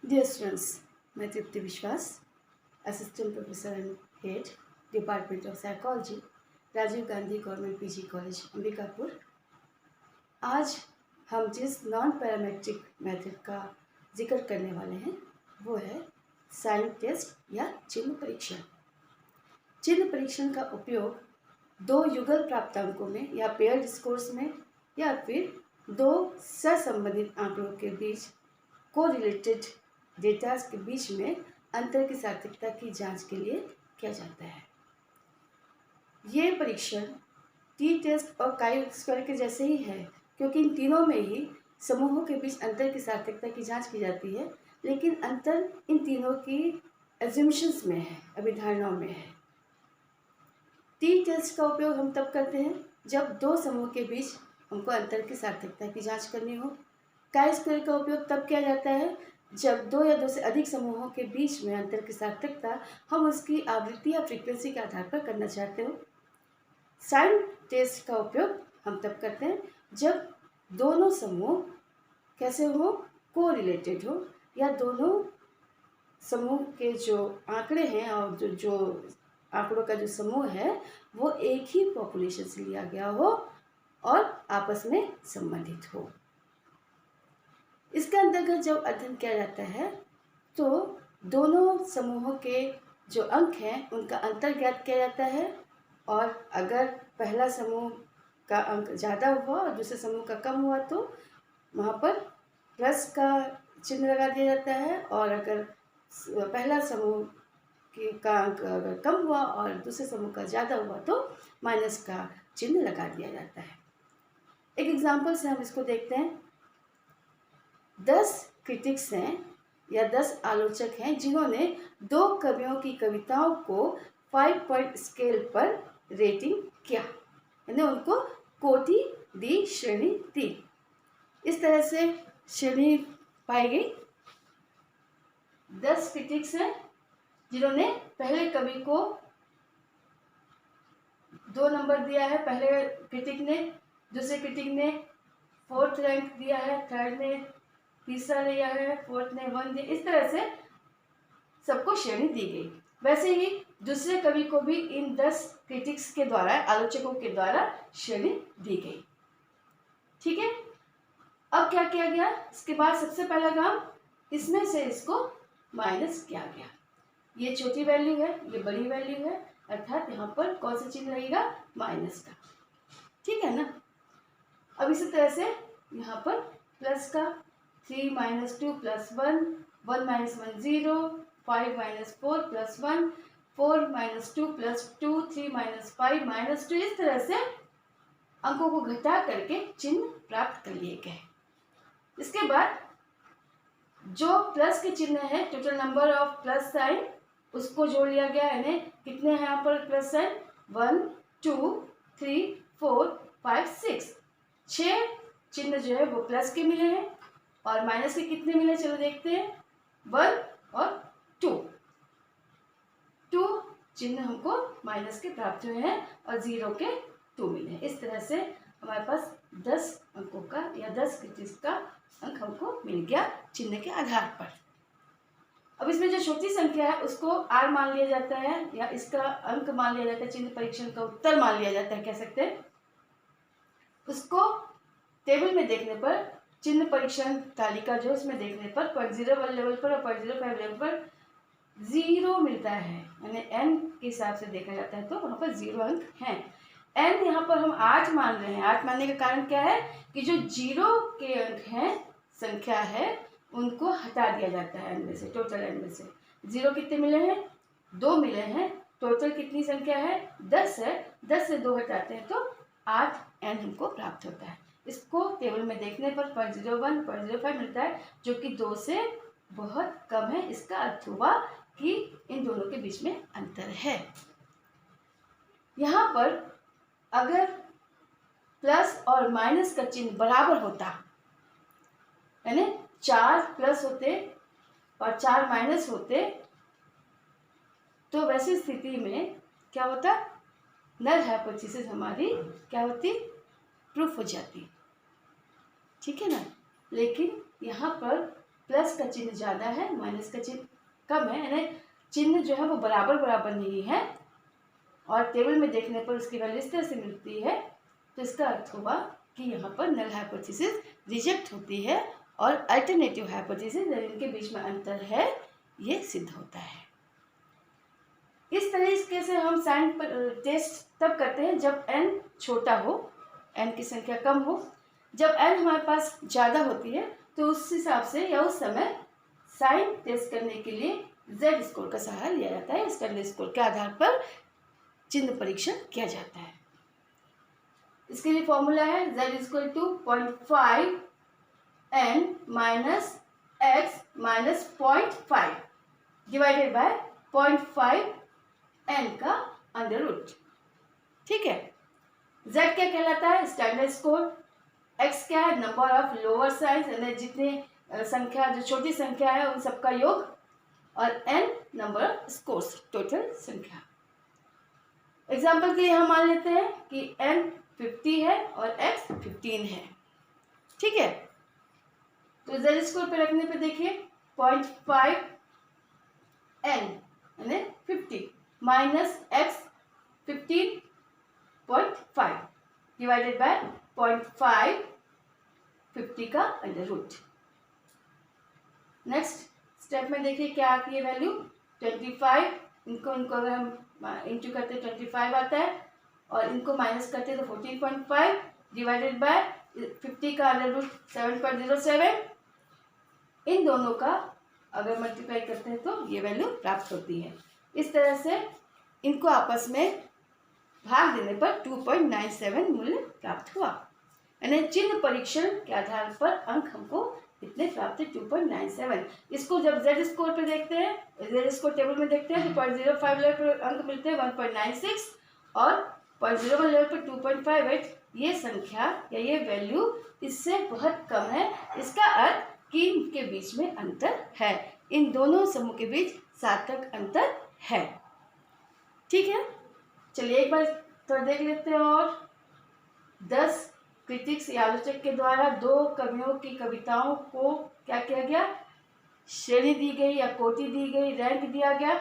Dear students, मैं Tripti Vishwas, assistant professor and head department of psychology, Rajiv Gandhi government PG college Ambikapur. आज हम जिस नॉन पैरामेट्रिक मेथड का जिक्र करने वाले हैं वो है साइन टेस्ट या चिन्ह परीक्षण। चिन्ह परीक्षण का उपयोग दो युगल प्राप्तांकों में या पेयर्ड स्कोर्स में या फिर दो सहसंबंधित आंकड़ों के बीच कोरिलेटेड डेटा के बीच में अंतर की सार्थकता की जांच के लिए किया जाता है। ये परीक्षण टी टेस्ट और काई स्क्वायर के जैसे ही है, क्योंकि इन तीनों में ही समूहों के बीच अंतर की सार्थकता की जांच की जाती है, लेकिन अंतर इन तीनों की एज्यूम्शंस में है, अभिधारणाओं में है। टी टेस्ट का उपयोग हम तब करते हैं जब दो समूह के बीच हमको अंतर की सार्थकता की जांच करनी हो। काई स्क्वायर का उपयोग तब किया जाता है जब दो या दो से अधिक समूहों के बीच में अंतर की सार्थकता हम उसकी आवृत्ति या फ्रीक्वेंसी के आधार पर करना चाहते हो। साइन टेस्ट का उपयोग हम तब करते हैं जब दोनों समूह कैसे हो, कोरिलेटेड हो, या दोनों समूह के जो आंकड़े हैं और जो आंकड़ों का जो समूह है वो एक ही पॉपुलेशन से लिया गया हो और आपस में संबंधित हो। इसके अंतर्गत जब अध्ययन किया जाता है तो दोनों समूहों के जो अंक हैं उनका अंतर ज्ञात किया जाता है, और अगर पहला समूह का अंक ज़्यादा हुआ और दूसरे समूह का कम हुआ तो वहाँ पर प्लस का चिन्ह लगा दिया जाता है, और अगर पहला समूह का अंक अगर कम हुआ और दूसरे समूह का ज़्यादा हुआ तो माइनस का चिन्ह लगा दिया जाता है। एक एग्जाम्पल से हम इसको देखते हैं। 10 क्रिटिक्स हैं या 10 आलोचक हैं जिन्होंने दो कवियों की कविताओं को 5 पॉइंट स्केल पर रेटिंग किया, यानी उनको कोटि दी, श्रेणी दी। इस तरह से श्रेणी पाई गई। 10 क्रिटिक्स हैं जिन्होंने पहले कवि को 2 नंबर दिया है, पहले क्रिटिक ने, दूसरे क्रिटिक ने 4th रैंक दिया है, थर्ड ने तीसरा लिया है, फोर्थ ने 1 दिया। इस तरह से सबको श्रेणी दी गई। वैसे ही दूसरे कवि को भी इन 10 क्रिटिक्स के द्वारा, आलोचकों के द्वारा श्रेणी दी गई। ठीक है, अब क्या किया गया? इसके बाद सबसे पहला काम, इसमें से इसको माइनस किया गया। ये छोटी वैल्यू है, ये बड़ी वैल्यू है, अर्थात यहाँ पर कौन सा चिन्ह लगेगा? माइनस का। ठीक है ना। अब इसी तरह से यहाँ पर प्लस का 3 - 2 + 1, 1 - 1 0, 5 - 4 + 1, 4 - 2 + 2, 3 - 5 - 2। इस तरह से अंकों को घटा करके चिन्ह प्राप्त कर लिए गए। इसके बाद जो प्लस के चिन्ह है, total number of plus sign, उसको जोड़ लिया गया। यानी कितने हैं यहाँ पर प्लस साइन? 1 2 3 4 5 6। 6 चिन्ह जो है वो प्लस के मिले हैं, और माइनस के कितने मिले? चलो देखते हैं। 1 और 2 चिन्ह हमको माइनस के प्राप्त हुए हैं और 0 के 2 मिले हैं। इस तरह से हमारे पास 10 अंकों का या 10 क्रिटिक्स का अंक हमको मिल गया चिन्ह के आधार पर। अब इसमें जो छोटी संख्या है उसको R मान लिया जाता है, या इसका अंक मान लिया जाता है, चिन्ह परीक्षण का उत्तर मान लिया जाता है, कह सकते हैं। उसको टेबल में देखने पर, चिन्ह परीक्षण तालिका जो उसमें देखने पर 0.01 लेवल पर और 0.05 लेवल पर 0 मिलता है, यानी n के हिसाब से देखा जाता है तो वहाँ पर 0 अंक हैं। n यहाँ पर हम 8 मान रहे हैं। 8 मानने का कारण क्या है कि जो 0 के अंक हैं, संख्या है, उनको हटा दिया जाता है n में से, टोटल n में से। 0 कितने मिले हैं? 2 मिले हैं। टोटल कितनी संख्या है? 10 है। 10 से 2 हटाते हैं तो 8n हमको प्राप्त होता है। इसको टेबल में देखने पर 0.01, 0.05 मिलता है, जो कि 2 से बहुत कम है। इसका अर्थ हुआ कि इन दोनों के बीच में अंतर है। यहाँ पर अगर प्लस और माइनस का चिन्ह बराबर होता, यानी 4 प्लस होते और 4 माइनस होते, तो वैसी स्थिति में क्या होता? नल हाइपोथेसिस हमारी क्या होती? प्रूफ हो जाती। ठीक है ना। लेकिन यहाँ पर प्लस का चिन्ह ज़्यादा है, माइनस का चिन्ह कम है, यानी चिन्ह जो है वो बराबर बराबर नहीं है और टेबल में देखने पर उसकी वैल्यू इस तरह से मिलती है, तो इसका अर्थ हुआ कि यहाँ पर नल हाइपोथेसिस रिजेक्ट होती है और अल्टरनेटिव हाइपोथेसिस इनके बीच में अंतर है ये सिद्ध होता है। इस तरीके से हम साइन टेस्ट तब करते हैं जब n छोटा हो, n की संख्या कम हो। जब n हमारे पास ज़्यादा होती है तो उस हिसाब से या उस समय साइन टेस्ट करने के लिए z स्कोर का सहारा लिया जाता है। स्टैंडर्ड स्कोर के आधार पर चिन्ह परीक्षण किया जाता है। इसके लिए फॉर्मूला है z equal to 0.5 n minus x minus 0.5 divided by 0.5 n का अंडर रूट। ठीक है, z क्या कहलाता है? Standard score. x क्या है? नंबर ऑफ लोअर साइंस, यानी जितने संख्या जो छोटी संख्या है उन सबका योग, और n number of scores, total संख्या। एग्जाम्पल के लिए हम मान लेते हैं कि n 50 है और x 15 है। ठीक है, तो z स्कोर पे रखने पे देखिए 0.5 n यानी 50 माइनस x 15.5 डिवाइडेड बाय 0.5 50 का अंडर रूट। नेक्स्ट स्टेप में देखिए क्या आती है वैल्यू 25। इनको अगर हम इंटू करते 25 आता है और इनको माइनस करते तो 14.5 डिवाइडेड बाय 50 का अंडर रूट 7.07। इन दोनों का अगर मल्टीप्लाई करते हैं तो ये वैल्यू प्राप्त होती है। इस तरह से इनको आपस में भाग देने पर 2.97 मूल्य प्राप्त हुआ। यानी चिन्ह परीक्षण के आधार पर अंक हमको इतने प्राप्त है 2.97। इसको जब z स्कोर पे देखते हैं, z स्कोर टेबल में देखते हैं तो 0.05 लेवल पर अंक मिलते हैं 1.96 और 0.01 लेवल पर 2.58। ये संख्या या ये वैल्यू इससे बहुत कम है। इसका अर्थ कि इनके बीच में अंतर है, इन दोनों समूह के बीच सार्थक अंतर है। ठीक है, चलिए एक बार थोड़ा देख लेते हैं। और 10 क्रिटिक्स या आलोचक के द्वारा 2 कवियों की कविताओं को क्या किया गया? श्रेणी दी गई या कोटि दी गई, रैंक दिया गया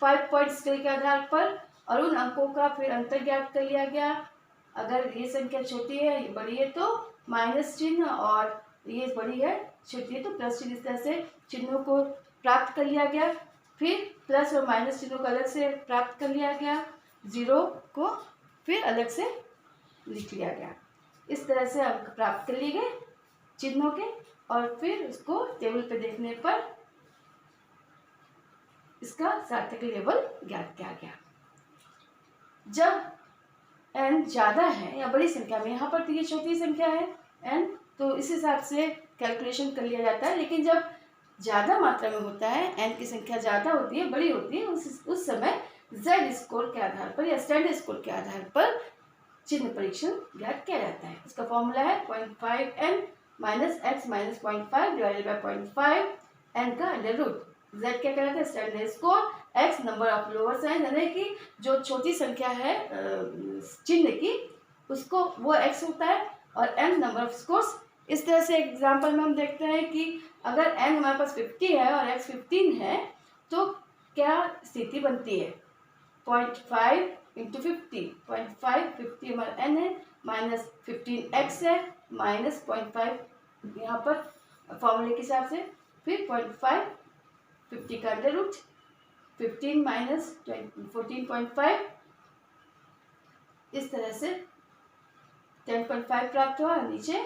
5 पॉइंट स्केल के आधार पर, और उन अंकों का फिर अंतर ज्ञात कर लिया गया। अगर ये संख्या छोटी है, ये बड़ी है तो माइनस चिन्ह, और ये बड़ी है छोटी है तो प्लस चिन्ह। इस तरह से चिन्हों को प्राप्त कर लिया गया। फिर प्लस और माइनस चिन्हों को अलग से प्राप्त कर लिया गया, जीरो को फिर अलग से लिख लिया गया। इस तरह से अंक प्राप्त कर लिए गए चिन्हों के, और फिर उसको टेबल पे देखने पर इसका सार्थक लेवल ज्ञात किया गया। जब n ज़्यादा है या बड़ी संख्या में, यहाँ पर तो ये छोटी संख्या है n, तो इस हिसाब से कैलकुलेशन कर लिया जाता है। लेकिन जब ज़्यादा मात्रा में होता है, n की संख्या ज़्यादा होती है, बड़ी होती है, उस समय z स्कोर के आधार पर या स्टैंडर्ड स्कोर के आधार पर चिन्ह परीक्षण ज्ञात किया जाता है। इसका फॉर्मूला है 0.5 n minus x minus 0.5 divided by 0.5 n का अंडर रूट। z क्या कहलाता है? Standard score. x number of lower science, यानी कि जो छोटी संख्या है चिन्ह की, उसको वो x होता है, और n नंबर ऑफ स्कोर्स। इस तरह से एग्जाम्पल में हम देखते हैं कि अगर n हमारे पास 50 है और x 15 है तो क्या स्थिति बनती है? 0.5 इंटू 50, 0.5 50 हमारा n है, माइनस 15x है, माइनस 0.5 यहाँ पर फॉर्मूले के हिसाब से, फिर 0.5 50 का अंडर रूट 15 माइनस 14.5। इस तरह से 10.5 प्राप्त हुआ। नीचे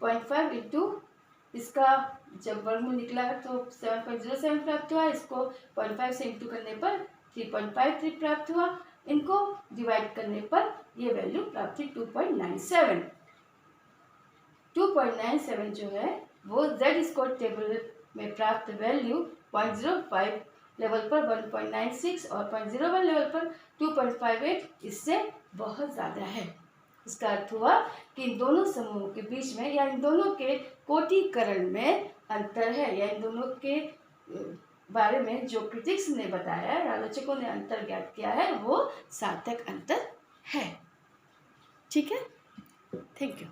0.5 इंटू इसका जब वर्गमूल निकला है तो 7.07 प्राप्त हुआ। इसको 0.5 से इंटू करने पर 3.53 प्राप्त हुआ। इनको डिवाइड करने पर ये वैल्यू प्राप्त हुई 2.97। 2.97 जो है वो z स्कोर टेबल में प्राप्त वैल्यू 0.05 लेवल पर 1.96 और 0.01 लेवल पर 2.58 इससे बहुत ज़्यादा है। इसका अर्थ हुआ कि इन दोनों समूहों के बीच में या इन दोनों के कोटिकरण में अंतर है, या इन दोनों के बारे में जो क्रिटिक्स ने बताया, आलोचकों ने अंतर ज्ञात किया है, वो सार्थक अंतर है। ठीक है, थैंक यू।